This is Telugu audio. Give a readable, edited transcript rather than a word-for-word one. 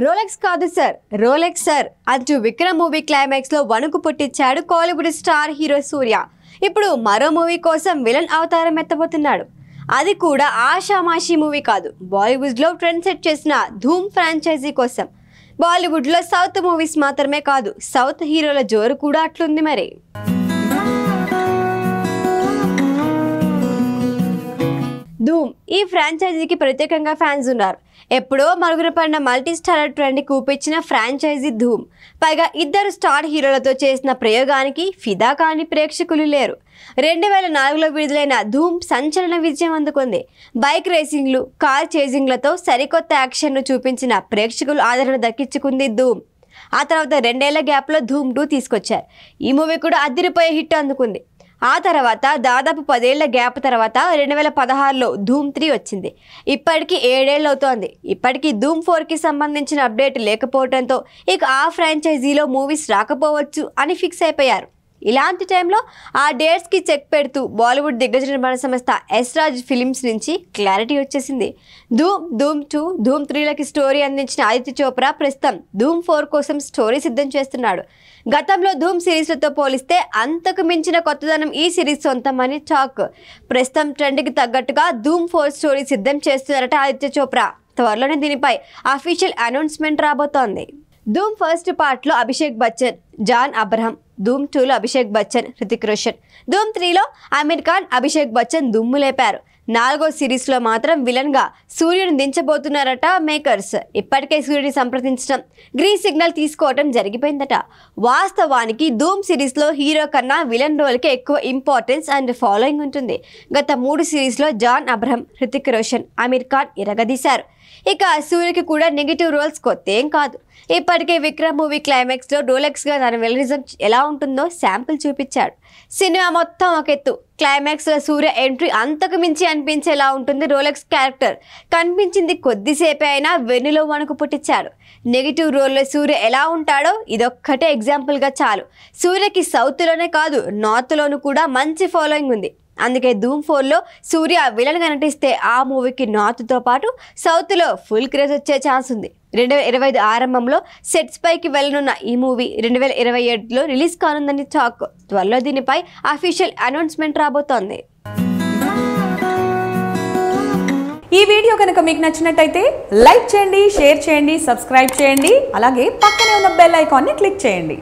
రోలెక్స్ కాదు సార్, రోలెక్స్ సార్ అంటూ విక్రమ్ మూవీ క్లైమాక్స్ లో వణుకు పుట్టించాడు కోలీవుడ్ స్టార్ హీరో సూర్య. ఇప్పుడు మరో మూవీ కోసం విలన్ అవతారం ఎత్తబోతున్నాడు. అది కూడా ఆషామాషి మూవీ కాదు, బాలీవుడ్ లో ట్రెండ్ సెట్ చేసిన ధూమ్ ఫ్రాంచైజీ కోసం. బాలీవుడ్ లో సౌత్ మూవీస్ మాత్రమే కాదు, సౌత్ హీరోల జోరు కూడా అట్లుంది మరి. ధూమ్ ఈ ఫ్రాంచైజీకి ప్రత్యేకంగా ఫ్యాన్స్ ఉన్నారు. ఎప్పుడో మరుగున పడిన మల్టీ స్టారర్ ట్రెండ్ కూపించిన ఫ్రాంచైజీ ధూమ్. పైగా ఇద్దరు స్టార్ హీరోలతో చేసిన ప్రయోగానికి ఫిదా కాని ప్రేక్షకులు లేరు. 2004లో విడుదలైన ధూమ్ సంచలన విజయం అందుకుంది. బైక్ రేసింగ్లు, కార్ చేజింగ్లతో సరికొత్త యాక్షన్ను చూపించిన ప్రేక్షకులు ఆదరణ దక్కించుకుంది ధూమ్. ఆ తర్వాత 2 ఏళ్ల గ్యాప్లో ధూమ్ 2 తీసుకొచ్చారు. ఈ మూవీ కూడా అదిరిపోయే హిట్ అందుకుంది. ఆ తర్వాత దాదాపు 10 ఏళ్ల గ్యాప్ తర్వాత 2016లో ధూమ్ 3 వచ్చింది. ఇప్పటికీ 7 ఏళ్ళు అవుతోంది. ఇప్పటికీ ధూమ్ 4కి సంబంధించిన అప్డేట్ లేకపోవడంతో ఇక ఆ ఫ్రాంచైజీలో మూవీస్ రాకపోవచ్చు అని ఫిక్స్ అయిపోయారు. ఇలాంటి టైంలో ఆ డేట్స్కి చెక్ పెడుతూ బాలీవుడ్ దిగ్గజ నిర్మాణ సంస్థ ఎస్రాజ్ ఫిలిమ్స్ నుంచి క్లారిటీ వచ్చేసింది. ధూమ్ 2, ధూమ్ 3లకి స్టోరీ అందించిన ఆదిత్య చోప్రా ప్రస్తుతం ధూమ్ 4 కోసం స్టోరీ సిద్ధం చేస్తున్నాడు. గతంలో ధూమ్ సిరీస్లతో పోలిస్తే అంతకు మించిన కొత్తదనం ఈ సిరీస్ సొంతమని టాక్. ప్రస్తుతం ట్రెండ్కి తగ్గట్టుగా ధూమ్ 4 స్టోరీ సిద్ధం చేస్తున్నారట ఆదిత్య చోప్రా. త్వరలోనే దీనిపై అఫీషియల్ అనౌన్స్మెంట్ రాబోతోంది. ధూమ్ ఫస్ట్ పార్ట్లో అభిషేక్ బచ్చన్, జాన్ అబ్రహం. ధూమ్ 2లో అభిషేక్ బచ్చన్, హృతిక్ రోషన్. ధూమ్ 3లో ఆమిర్ ఖాన్, అభిషేక్ బచ్చన్ దుమ్ము లేపారు. 4వ సిరీస్లో మాత్రం విలన్గా సూర్యుని దించబోతున్నారట మేకర్స్. ఇప్పటికే సూర్యుని సంప్రదించడం, గ్రీన్ సిగ్నల్ తీసుకోవడం జరిగిపోయిందట. వాస్తవానికి ధూమ్ సిరీస్లో హీరో కన్నా విలన్ రోల్కి ఎక్కువ ఇంపార్టెన్స్ అండ్ ఫాలోయింగ్ ఉంటుంది. గత 3 సిరీస్లో జాన్ అబ్రహం, హృతిక్ రోషన్, ఆమిర్ ఖాన్ ఇరగదీశారు. ఇక సూర్యకి కూడా నెగిటివ్ రోల్స్ కొత్త ఏం కాదు. ఇప్పటికే విక్రమ్ మూవీ క్లైమాక్స్లో రోలెక్స్గా తన విలనిజం ఎలా ఉంటుందో శాంపుల్ చూపించాడు. సినిమా మొత్తం ఒక ఎత్తు, క్లైమాక్స్లో సూర్య ఎంట్రీ అంతకు మించి అనిపించేలా ఉంటుంది. రోలెక్స్ క్యారెక్టర్ కనిపించింది కొద్దిసేపే అయినా వెన్నులో వణుకు పుట్టించాడు. నెగిటివ్ రోల్లో సూర్య ఎలా ఉంటాడో ఇదొక్కటే ఎగ్జాంపుల్గా చాలు. సూర్యకి సౌత్లోనే కాదు, నార్త్లోనూ కూడా మంచి ఫాలోయింగ్ ఉంది. అందుకే ధూమ్ 4లో సూర్య విలన్గా నటిస్తే ఆ మూవీకి నార్త్తో పాటు సౌత్లో ఫుల్ క్రేజ్ వచ్చే ఛాన్స్ ఉంది. 2025 ఆరంభంలో సెట్స్ పైకి వెళ్ళనున్న ఈ మూవీ 2027లో రిలీజ్ కానుందని టాక్. త్వరలో దీనిపై అఫీషియల్ అనౌన్స్మెంట్ రాబోతోంది. ఈ వీడియో కనుక మీకు నచ్చినట్టయితే లైక్ చేయండి, షేర్ చేయండి, సబ్స్క్రైబ్ చేయండి. అలాగే పక్కనే ఉన్న బెల్ ఐకాన్ని క్లిక్ చేయండి.